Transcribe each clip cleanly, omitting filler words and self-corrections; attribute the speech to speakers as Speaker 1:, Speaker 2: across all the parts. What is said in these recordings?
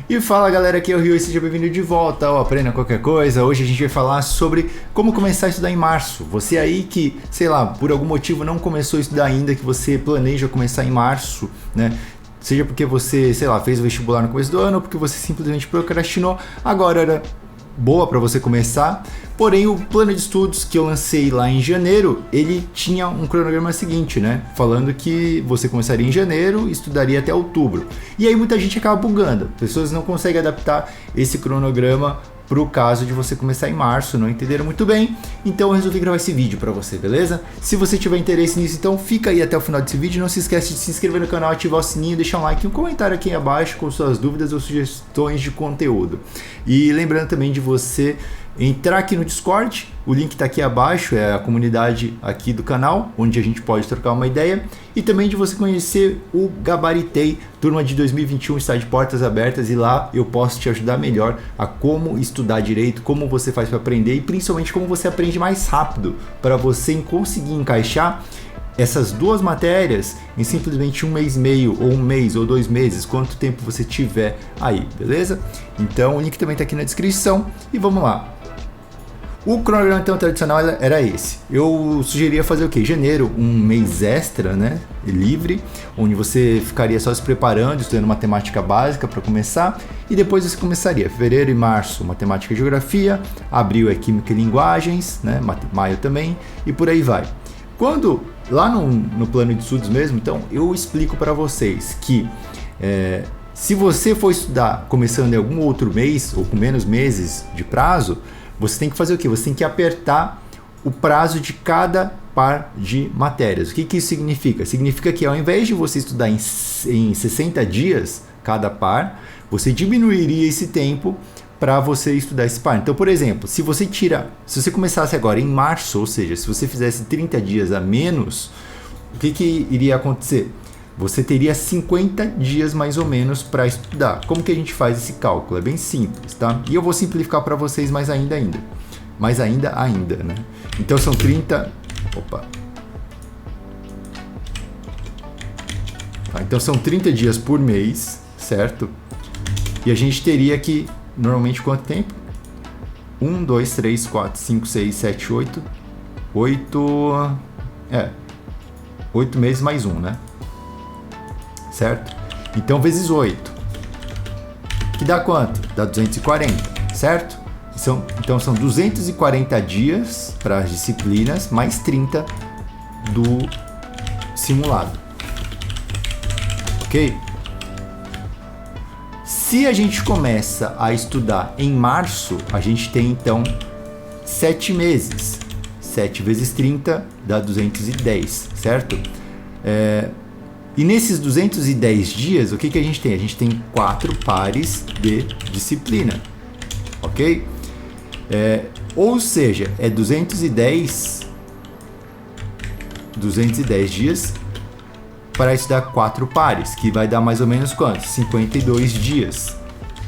Speaker 1: E fala galera, aqui é o Rio e seja bem-vindo de volta ao Aprenda Qualquer Coisa. Hoje a gente vai falar sobre como começar a estudar em março. Você aí que, sei lá, por algum motivo não começou a estudar ainda, que você planeja começar em março, né? Seja porque você, sei lá, fez o vestibular no começo do ano ou porque você simplesmente procrastinou, agora era boa para você começar. Porém, o plano de estudos que eu lancei lá em janeiro, ele tinha um cronograma seguinte, né? Falando que você começaria em janeiro e estudaria até outubro. E aí muita gente acaba bugando. Pessoas não conseguem adaptar esse cronograma para o caso de você começar em março, não entenderam muito bem, então eu resolvi gravar esse vídeo para você, beleza? Se você tiver interesse nisso, então fica aí até o final desse vídeo, não se esquece de se inscrever no canal, ativar o sininho, deixar um like e um comentário aqui abaixo com suas dúvidas ou sugestões de conteúdo. E lembrando também de você entrar aqui no Discord, o link está aqui abaixo, é a comunidade aqui do canal, onde a gente pode trocar uma ideia, e também de você conhecer o Gabaritei, turma de 2021 está de portas abertas, e lá eu posso te ajudar melhor a como estudar direito, como você faz para aprender e principalmente como você aprende mais rápido, para você conseguir encaixar essas duas matérias em simplesmente um mês e meio, ou um mês, ou 2 meses, quanto tempo você tiver aí, beleza? Então o link também está aqui na descrição, e vamos lá. O cronograma então tradicional era esse. Eu sugeria fazer o quê? Janeiro, um mês extra, né? Livre, onde você ficaria só se preparando, estudando matemática básica para começar, e depois você começaria fevereiro e março, matemática e geografia, abril é química e linguagens, né? Maio também, e por aí vai. Quando, lá no plano de estudos mesmo, então, eu explico para vocês que se você for estudar começando em algum outro mês, ou com menos meses de prazo, você tem que fazer o quê? Você tem que apertar o prazo de cada par de matérias. O que isso significa? Significa que ao invés de você estudar em 60 dias cada par, você diminuiria esse tempo para você estudar esse par. Então, por exemplo, se você começasse agora em março, ou seja, se você fizesse 30 dias a menos, o que iria acontecer? Você teria 50 dias mais ou menos para estudar. Como que a gente faz esse cálculo? É bem simples, tá? E eu vou simplificar para vocês mais ainda. Mais ainda, né? Então são 30... Opa! Tá, então são 30 dias por mês, certo? E a gente teria que, normalmente, quanto tempo? 1, 2, 3, 4, 5, 6, 7, 8... 8 meses mais 1, né? Certo? Então, vezes 8. Que dá quanto? Dá 240, certo? Então, são 240 dias para as disciplinas, mais 30 do simulado. Ok? Se a gente começa a estudar em março, a gente tem, então, 7 meses. 7 vezes 30 dá 210, certo? E nesses 210 dias, o que a gente tem? A gente tem 4 pares de disciplina, ok? Ou seja, é 210 dias para estudar 4 pares, que vai dar mais ou menos quanto? 52 dias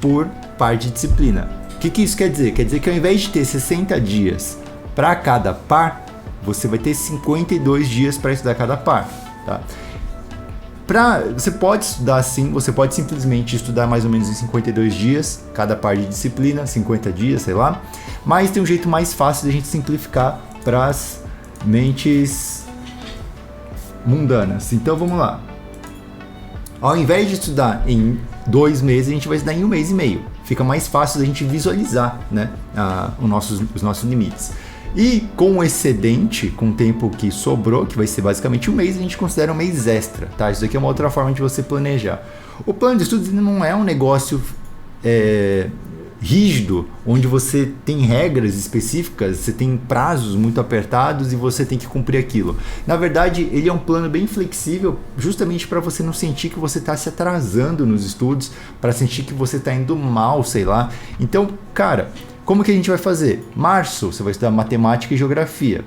Speaker 1: por par de disciplina. O que isso quer dizer? Quer dizer que ao invés de ter 60 dias para cada par, você vai ter 52 dias para estudar cada par, tá? Você pode estudar assim, você pode simplesmente estudar mais ou menos em 52 dias, cada par de disciplina, 50 dias, sei lá. Mas tem um jeito mais fácil de a gente simplificar para as mentes mundanas. Então vamos lá. Ao invés de estudar em 2 meses, a gente vai estudar em 1 mês e meio. Fica mais fácil da gente visualizar, né, os nossos limites. E com o excedente, com o tempo que sobrou, que vai ser basicamente 1 mês, a gente considera um mês extra, tá? Isso aqui é uma outra forma de você planejar. O plano de estudos não é um negócio rígido, onde você tem regras específicas, você tem prazos muito apertados e você tem que cumprir aquilo. Na verdade, ele é um plano bem flexível, justamente para você não sentir que você está se atrasando nos estudos, para sentir que você está indo mal, sei lá. Então, cara... Como que a gente vai fazer? Março, você vai estudar matemática e geografia.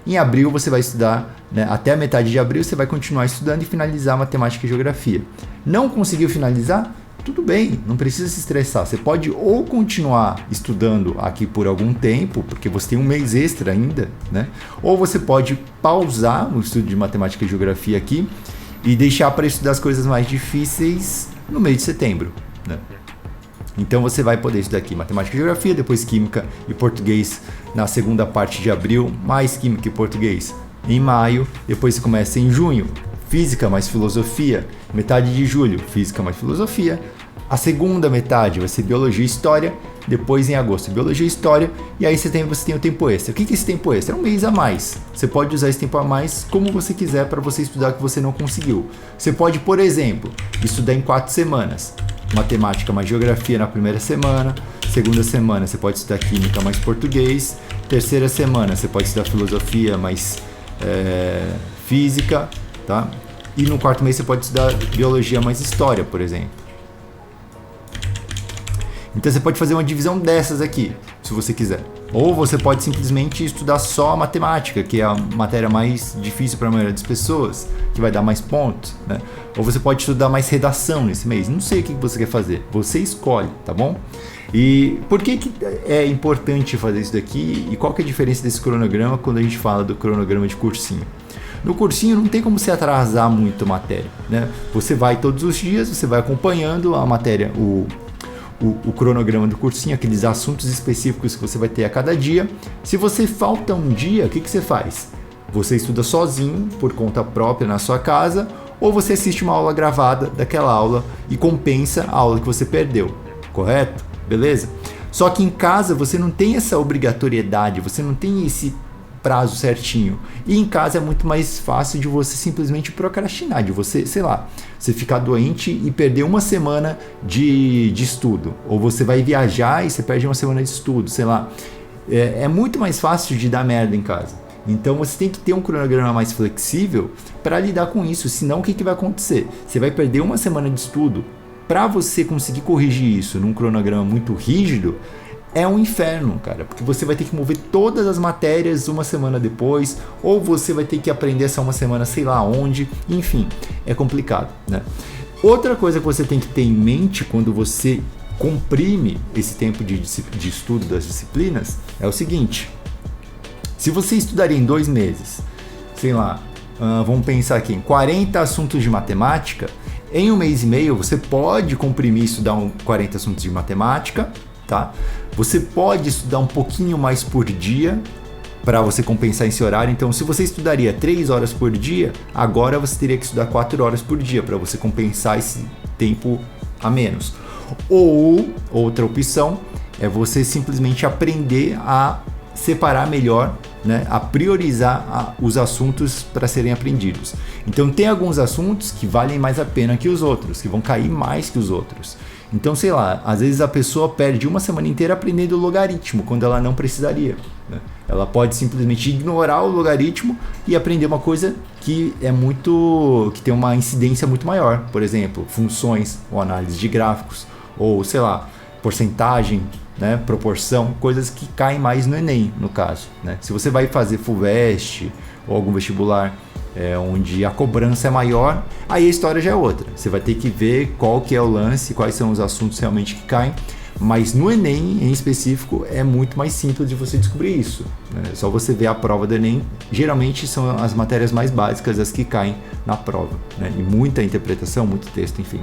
Speaker 1: Em abril, você vai estudar, né, até a metade de abril, você vai continuar estudando e finalizar matemática e geografia. Não conseguiu finalizar? Tudo bem, não precisa se estressar. Você pode ou continuar estudando aqui por algum tempo, porque você tem 1 mês extra ainda, né? Ou você pode pausar o estudo de matemática e geografia aqui e deixar para estudar as coisas mais difíceis no mês de setembro, né? Então você vai poder estudar aqui matemática e geografia, depois química e português na segunda parte de abril, mais química e português em maio, depois você começa em junho, física mais filosofia, metade de julho, física mais filosofia, a segunda metade vai ser biologia e história, depois em agosto biologia e história, e aí você tem o tempo extra. O que é esse tempo extra? É um mês a mais. Você pode usar esse tempo a mais como você quiser para você estudar o que você não conseguiu. Você pode, por exemplo, estudar em 4 semanas. Matemática mais geografia na primeira semana, segunda semana você pode estudar química mais português, terceira semana você pode estudar filosofia mais física, tá? E no quarto mês você pode estudar biologia mais história, por exemplo. Então você pode fazer uma divisão dessas aqui, se você quiser. Ou você pode simplesmente estudar só a matemática, que é a matéria mais difícil para a maioria das pessoas, que vai dar mais pontos, né? Ou você pode estudar mais redação nesse mês. Não sei o que você quer fazer, você escolhe, tá bom? E por que é importante fazer isso daqui e qual que é a diferença desse cronograma quando a gente fala do cronograma de cursinho? No cursinho não tem como você atrasar muito a matéria, né? Você vai todos os dias, você vai acompanhando a matéria, o cronograma do cursinho, aqueles assuntos específicos que você vai ter a cada dia. Se você falta um dia, o que você faz? Você estuda sozinho, por conta própria, na sua casa, ou você assiste uma aula gravada daquela aula e compensa a aula que você perdeu, correto? Beleza? Só que em casa você não tem essa obrigatoriedade, você não tem esse prazo certinho. E em casa é muito mais fácil de você simplesmente procrastinar, de você, sei lá, você ficar doente e perder uma semana de estudo. Ou você vai viajar e você perde uma semana de estudo, sei lá. É muito mais fácil de dar merda em casa. Então você tem que ter um cronograma mais flexível para lidar com isso, senão o que vai acontecer? Você vai perder uma semana de estudo. Para você conseguir corrigir isso num cronograma muito rígido, é um inferno, cara, porque você vai ter que mover todas as matérias uma semana depois, ou você vai ter que aprender essa uma semana sei lá onde, enfim, é complicado, né? Outra coisa que você tem que ter em mente quando você comprime esse tempo de estudo das disciplinas é o seguinte: se você estudaria em 2 meses, sei lá, vamos pensar aqui em 40 assuntos de matemática, em 1 mês e meio você pode comprimir e estudar 40 assuntos de matemática, tá? Você pode estudar um pouquinho mais por dia para você compensar esse horário. Então, se você estudaria 3 horas por dia, agora você teria que estudar 4 horas por dia para você compensar esse tempo a menos. Ou, outra opção, é você simplesmente aprender a separar melhor, né, a priorizar os assuntos para serem aprendidos. Então, tem alguns assuntos que valem mais a pena que os outros, que vão cair mais que os outros. Então, sei lá, às vezes a pessoa perde uma semana inteira aprendendo logaritmo, quando ela não precisaria, né? Ela pode simplesmente ignorar o logaritmo e aprender uma coisa que tem uma incidência muito maior. Por exemplo, funções ou análise de gráficos, ou sei lá, porcentagem, né, proporção, coisas que caem mais no Enem, no caso, né? Se você vai fazer FUVEST ou algum vestibular onde a cobrança é maior, aí a história já é outra. Você vai ter que ver qual que é o lance, quais são os assuntos realmente que caem, mas no Enem, em específico, é muito mais simples de você descobrir isso, né? É só você ver a prova do Enem, geralmente são as matérias mais básicas as que caem na prova, né? E muita interpretação, muito texto, enfim.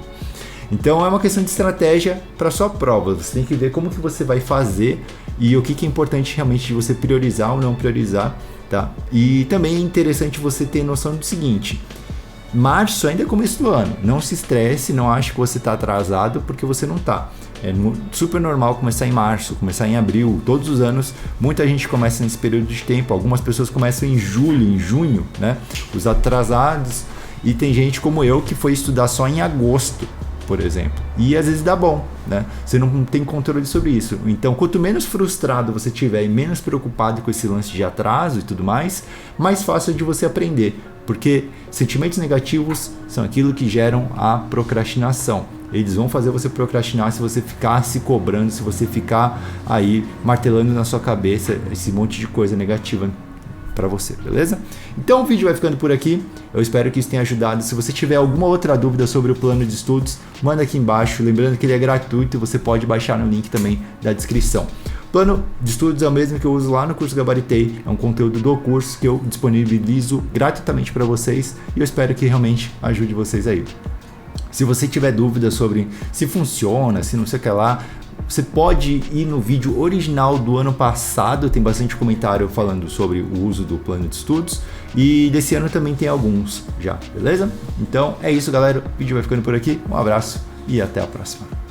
Speaker 1: Então é uma questão de estratégia para sua prova. Você tem que ver como que você vai fazer e o que é importante realmente de você priorizar ou não priorizar, tá? E também é interessante você ter noção do seguinte: março ainda é começo do ano. Não se estresse, não ache que você está atrasado, porque você não está. É super normal começar em março, começar em abril. Todos os anos, muita gente começa nesse período de tempo. Algumas pessoas começam em julho, em junho, né? Os atrasados. E tem gente como eu que foi estudar só em agosto, por exemplo. E às vezes dá bom, né? Você não tem controle sobre isso. Então, quanto menos frustrado você tiver e menos preocupado com esse lance de atraso e tudo mais fácil é de você aprender. Porque sentimentos negativos são aquilo que geram a procrastinação. Eles vão fazer você procrastinar se você ficar se cobrando, se você ficar aí martelando na sua cabeça esse monte de coisa negativa para você, beleza? Então o vídeo vai ficando por aqui. Eu espero que isso tenha ajudado. Se você tiver alguma outra dúvida sobre o plano de estudos, manda aqui embaixo. Lembrando que ele é gratuito e você pode baixar no link também da descrição. O plano de estudos é o mesmo que eu uso lá no curso Gabaritei. É um conteúdo do curso que eu disponibilizo gratuitamente para vocês e eu espero que realmente ajude vocês aí. Se você tiver dúvida sobre se funciona, se não sei o que lá, você pode ir no vídeo original do ano passado, tem bastante comentário falando sobre o uso do plano de estudos, e desse ano também tem alguns já, beleza? Então é isso, galera, o vídeo vai ficando por aqui, um abraço e até a próxima.